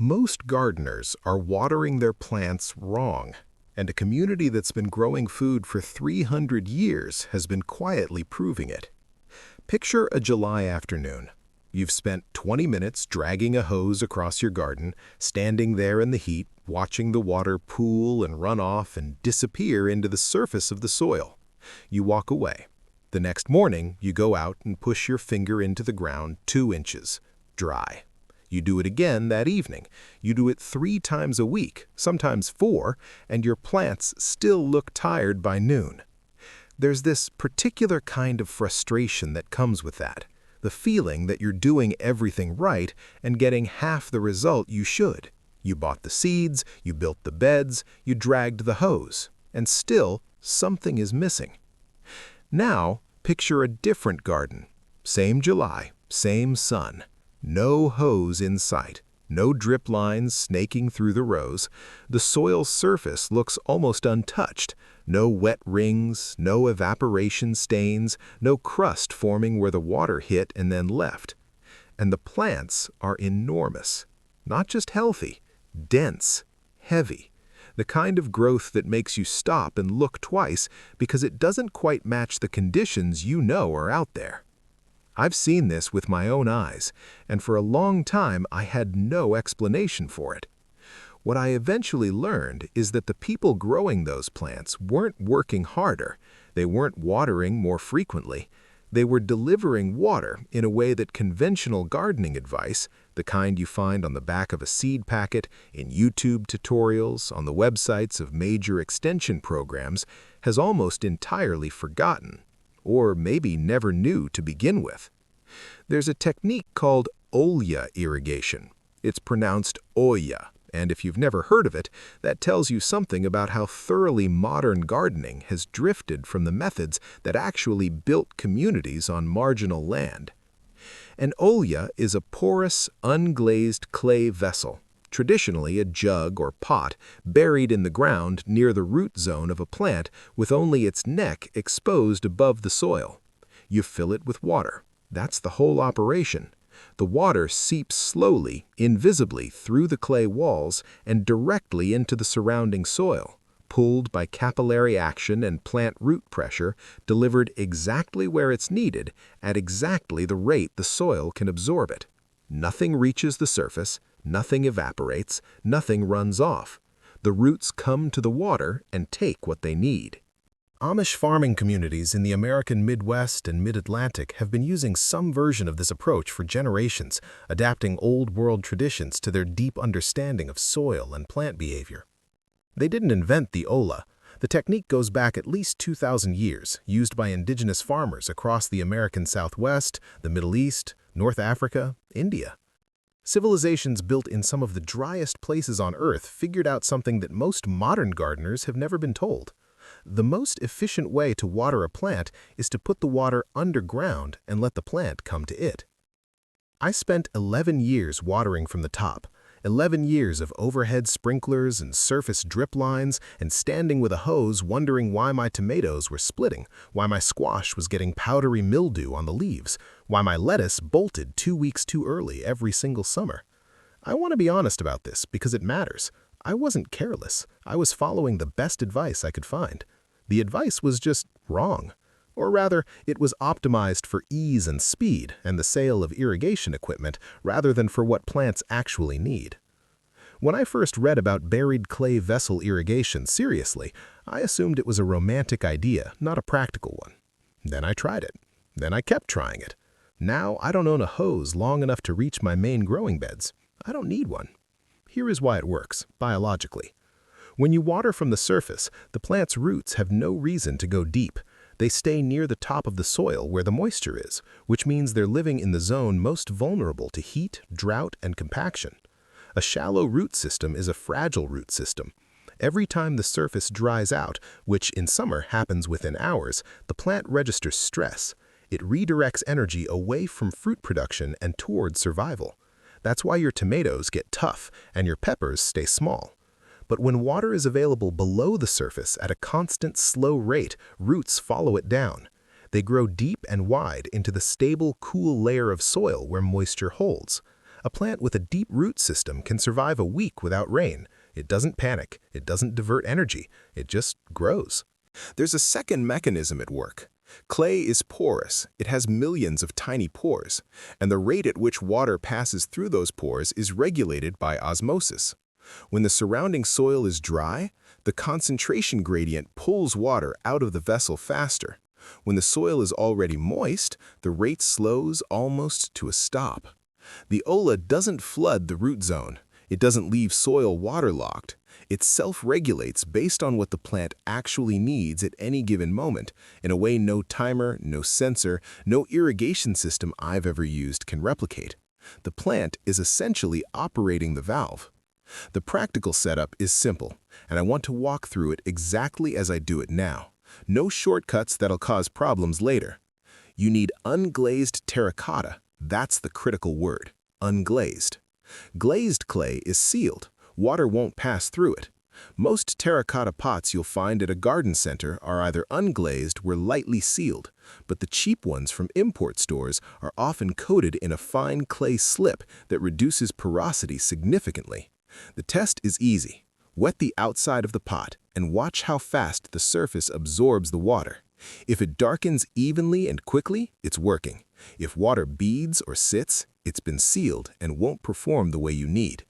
Most gardeners are watering their plants wrong, and a community that's been growing food for 300 years has been quietly proving it. Picture a July afternoon. You've spent 20 minutes dragging a hose across your garden, standing there in the heat, watching the water pool and run off and disappear into the surface of the soil. You walk away. The next morning, you go out and push your finger into the ground 2 inches. Dry. You do it again that evening. You do it 3 times a week, sometimes 4, and your plants still look tired by noon. There's this particular kind of frustration that comes with that, the feeling that you're doing everything right and getting half the result you should. You bought the seeds, you built the beds, you dragged the hose, and still something is missing. Now, picture a different garden. Same July, same sun. No hose in sight, no drip lines snaking through the rows. The soil surface looks almost untouched. No wet rings, no evaporation stains, no crust forming where the water hit and then left. And the plants are enormous. Not just healthy, dense, heavy. The kind of growth that makes you stop and look twice because it doesn't quite match the conditions you know are out there. I've seen this with my own eyes, and for a long time I had no explanation for it. What I eventually learned is that the people growing those plants weren't working harder, they weren't watering more frequently, they were delivering water in a way that conventional gardening advice, the kind you find on the back of a seed packet, in YouTube tutorials, on the websites of major extension programs, has almost entirely forgotten. Or maybe never knew to begin with. There's a technique called Oya irrigation. It's pronounced Oya, and if you've never heard of it, that tells you something about how thoroughly modern gardening has drifted from the methods that actually built communities on marginal land. An Oya is a porous, unglazed clay vessel, traditionally a jug or pot, buried in the ground near the root zone of a plant with only its neck exposed above the soil. You fill it with water. That's the whole operation. The water seeps slowly, invisibly through the clay walls and directly into the surrounding soil, pulled by capillary action and plant root pressure, delivered exactly where it's needed at exactly the rate the soil can absorb it. Nothing reaches the surface, nothing evaporates, nothing runs off. The roots come to the water and take what they need. Amish farming communities in the American Midwest and Mid-Atlantic have been using some version of this approach for generations, adapting old-world traditions to their deep understanding of soil and plant behavior. They didn't invent the Ola. The technique goes back at least 2,000 years, used by indigenous farmers across the American Southwest, the Middle East, North Africa, India. Civilizations built in some of the driest places on Earth figured out something that most modern gardeners have never been told. The most efficient way to water a plant is to put the water underground and let the plant come to it. I spent 11 years watering from the top, 11 years of overhead sprinklers and surface drip lines, and standing with a hose wondering why my tomatoes were splitting, why my squash was getting powdery mildew on the leaves, why my lettuce bolted 2 weeks too early every single summer. I want to be honest about this because it matters. I wasn't careless. I was following the best advice I could find. The advice was just wrong. Or rather, it was optimized for ease and speed and the sale of irrigation equipment rather than for what plants actually need. When I first read about buried clay vessel irrigation seriously, I assumed it was a romantic idea, not a practical one. Then I tried it. Then I kept trying it. Now I don't own a hose long enough to reach my main growing beds. I don't need one. Here is why it works, biologically. When you water from the surface, the plant's roots have no reason to go deep. They stay near the top of the soil where the moisture is, which means they're living in the zone most vulnerable to heat, drought, and compaction. A shallow root system is a fragile root system. Every time the surface dries out, which in summer happens within hours, the plant registers stress. It redirects energy away from fruit production and towards survival. That's why your tomatoes get tough and your peppers stay small. But when water is available below the surface at a constant, slow rate, roots follow it down. They grow deep and wide into the stable, cool layer of soil where moisture holds. A plant with a deep root system can survive a week without rain. It doesn't panic, it doesn't divert energy, it just grows. There's a second mechanism at work. Clay is porous, it has millions of tiny pores, and the rate at which water passes through those pores is regulated by osmosis. When the surrounding soil is dry, the concentration gradient pulls water out of the vessel faster. When the soil is already moist, the rate slows almost to a stop. The ola doesn't flood the root zone. It doesn't leave soil waterlogged. It self-regulates based on what the plant actually needs at any given moment, in a way no timer, no sensor, no irrigation system I've ever used can replicate. The plant is essentially operating the valve. The practical setup is simple, and I want to walk through it exactly as I do it now. No shortcuts that'll cause problems later. You need unglazed terracotta. That's the critical word, unglazed. Glazed clay is sealed. Water won't pass through it. Most terracotta pots you'll find at a garden center are either unglazed or lightly sealed, but the cheap ones from import stores are often coated in a fine clay slip that reduces porosity significantly. The test is easy. Wet the outside of the pot and watch how fast the surface absorbs the water. If it darkens evenly and quickly, it's working. If water beads or sits, it's been sealed and won't perform the way you need.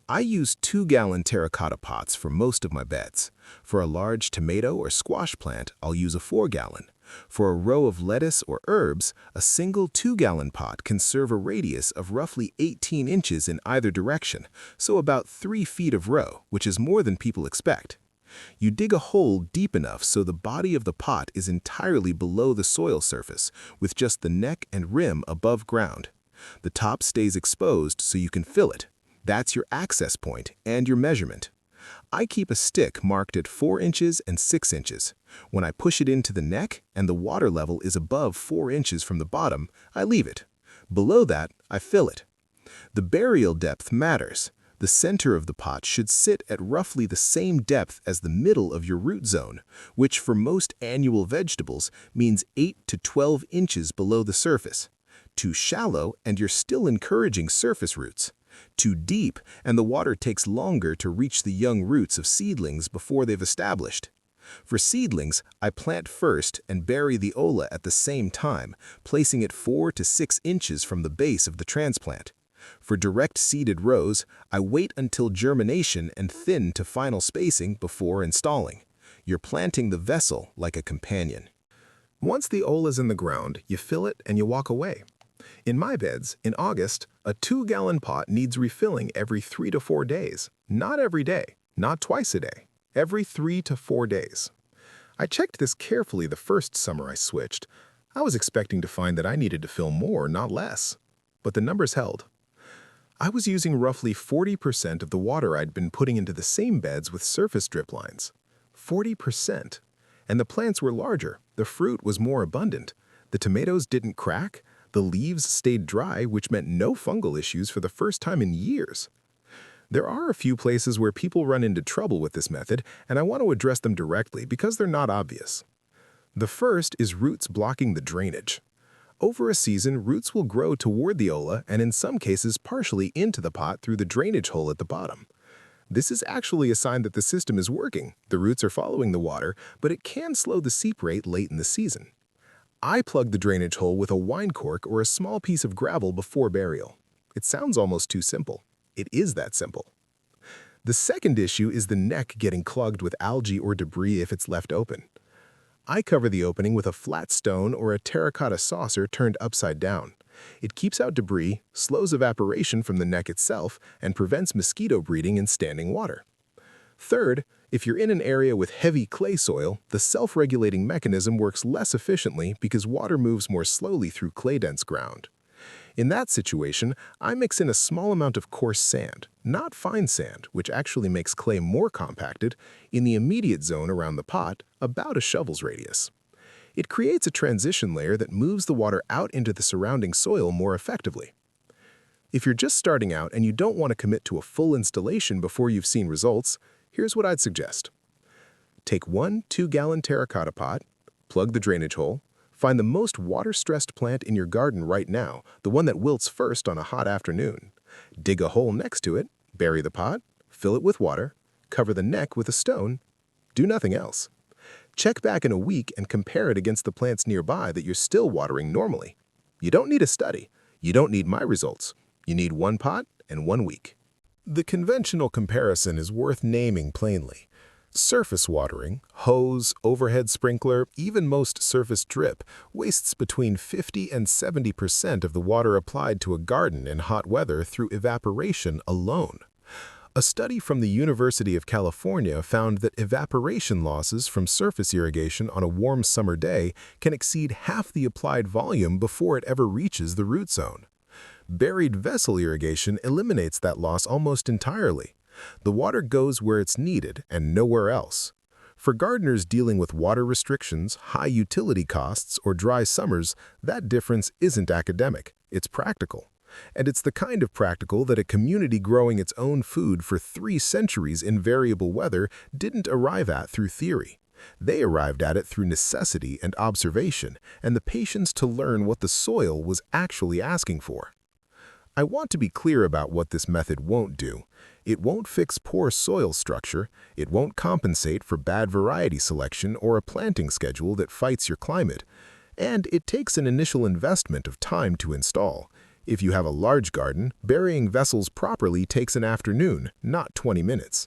I use 2-gallon terracotta pots for most of my beds. For a large tomato or squash plant, I'll use a 4-gallon. For a row of lettuce or herbs, a single 2-gallon pot can serve a radius of roughly 18 inches in either direction, so about 3 feet of row, which is more than people expect. You dig a hole deep enough so the body of the pot is entirely below the soil surface, with just the neck and rim above ground. The top stays exposed so you can fill it. That's your access point and your measurement. I keep a stick marked at 4 inches and 6 inches. When I push it into the neck and the water level is above 4 inches from the bottom, I leave it. Below that, I fill it. The burial depth matters. The center of the pot should sit at roughly the same depth as the middle of your root zone, which for most annual vegetables means 8 to 12 inches below the surface. Too shallow and you're still encouraging surface roots. Too deep, and the water takes longer to reach the young roots of seedlings before they've established. For seedlings, I plant first and bury the ola at the same time, placing it 4 to 6 inches from the base of the transplant. For direct seeded rows, I wait until germination and thin to final spacing before installing. You're planting the vessel like a companion. Once the ola's in the ground, you fill it and you walk away. In my beds, in August, a 2-gallon pot needs refilling every 3 to 4 days. Not every day, not twice a day, every 3 to 4 days. I checked this carefully the first summer I switched. I was expecting to find that I needed to fill more, not less. But the numbers held. I was using roughly 40% of the water I'd been putting into the same beds with surface drip lines. 40%. And the plants were larger, the fruit was more abundant, the tomatoes didn't crack, the leaves stayed dry, which meant no fungal issues for the first time in years. There are a few places where people run into trouble with this method, and I want to address them directly because they're not obvious. The first is roots blocking the drainage. Over a season, roots will grow toward the ola and in some cases partially into the pot through the drainage hole at the bottom. This is actually a sign that the system is working. The roots are following the water, but it can slow the seep rate late in the season. I plug the drainage hole with a wine cork or a small piece of gravel before burial. It sounds almost too simple. It is that simple. The second issue is the neck getting clogged with algae or debris if it's left open. I cover the opening with a flat stone or a terracotta saucer turned upside down. It keeps out debris, slows evaporation from the neck itself, and prevents mosquito breeding in standing water. Third, if you're in an area with heavy clay soil, the self-regulating mechanism works less efficiently because water moves more slowly through clay-dense ground. In that situation, I mix in a small amount of coarse sand, not fine sand, which actually makes clay more compacted, in the immediate zone around the pot, about a shovel's radius. It creates a transition layer that moves the water out into the surrounding soil more effectively. If you're just starting out and you don't want to commit to a full installation before you've seen results, here's what I'd suggest. Take one 2-gallon terracotta pot, plug the drainage hole, find the most water-stressed plant in your garden right now, the one that wilts first on a hot afternoon. Dig a hole next to it, bury the pot, fill it with water, cover the neck with a stone, do nothing else. Check back in a week and compare it against the plants nearby that you're still watering normally. You don't need a study. You don't need my results. You need 1 pot and 1 week. The conventional comparison is worth naming plainly. Surface watering, hose, overhead sprinkler, even most surface drip, wastes between 50 and 70% of the water applied to a garden in hot weather through evaporation alone. A study from the University of California found that evaporation losses from surface irrigation on a warm summer day can exceed half the applied volume before it ever reaches the root zone. Buried vessel irrigation eliminates that loss almost entirely. The water goes where it's needed and nowhere else. For gardeners dealing with water restrictions, high utility costs, or dry summers, that difference isn't academic, it's practical. And it's the kind of practical that a community growing its own food for 3 centuries in variable weather didn't arrive at through theory. They arrived at it through necessity and observation, and the patience to learn what the soil was actually asking for. I want to be clear about what this method won't do. It won't fix poor soil structure, it won't compensate for bad variety selection or a planting schedule that fights your climate, and it takes an initial investment of time to install. If you have a large garden, burying vessels properly takes an afternoon, not 20 minutes.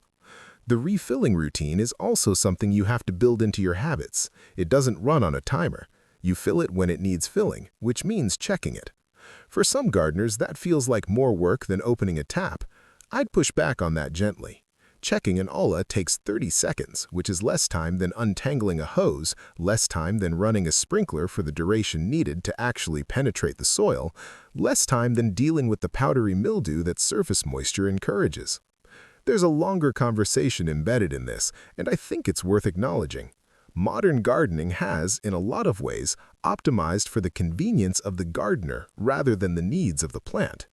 The refilling routine is also something you have to build into your habits. It doesn't run on a timer. You fill it when it needs filling, which means checking it. For some gardeners, that feels like more work than opening a tap. I'd push back on that gently. Checking an olla takes 30 seconds, which is less time than untangling a hose, less time than running a sprinkler for the duration needed to actually penetrate the soil, less time than dealing with the powdery mildew that surface moisture encourages. There's a longer conversation embedded in this, and I think it's worth acknowledging. Modern gardening has, in a lot of ways, optimized for the convenience of the gardener rather than the needs of the plant.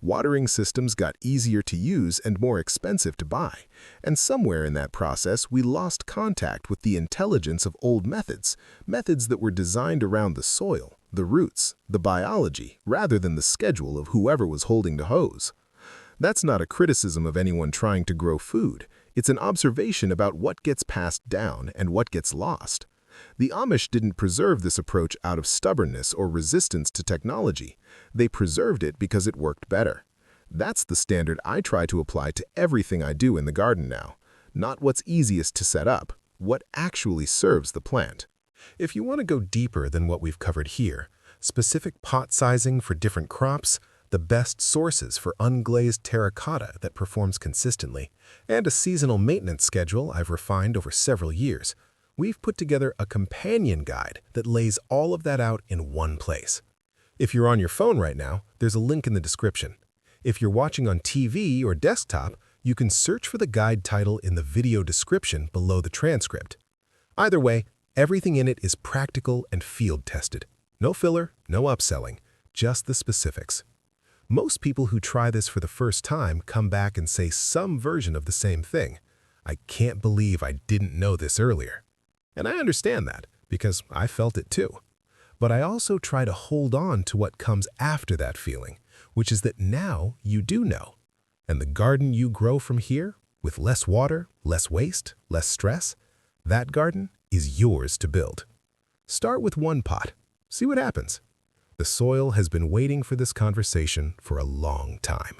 Watering systems got easier to use and more expensive to buy, and somewhere in that process we lost contact with the intelligence of old methods that were designed around the soil, the roots, the biology, rather than the schedule of whoever was holding the hose. That's not a criticism of anyone trying to grow food. It's an observation about what gets passed down and what gets lost. The Amish didn't preserve this approach out of stubbornness or resistance to technology. They preserved it because it worked better. That's the standard I try to apply to everything I do in the garden now. Not what's easiest to set up, what actually serves the plant. If you want to go deeper than what we've covered here, specific pot sizing for different crops, the best sources for unglazed terracotta that performs consistently, and a seasonal maintenance schedule I've refined over several years, we've put together a companion guide that lays all of that out in one place. If you're on your phone right now, there's a link in the description. If you're watching on TV or desktop, you can search for the guide title in the video description below the transcript. Either way, everything in it is practical and field-tested. No filler, no upselling, just the specifics. Most people who try this for the first time come back and say some version of the same thing. I can't believe I didn't know this earlier. And I understand that, because I felt it too. But I also try to hold on to what comes after that feeling, which is that now you do know. And the garden you grow from here, with less water, less waste, less stress, that garden is yours to build. Start with 1 pot. See what happens. The soil has been waiting for this conversation for a long time.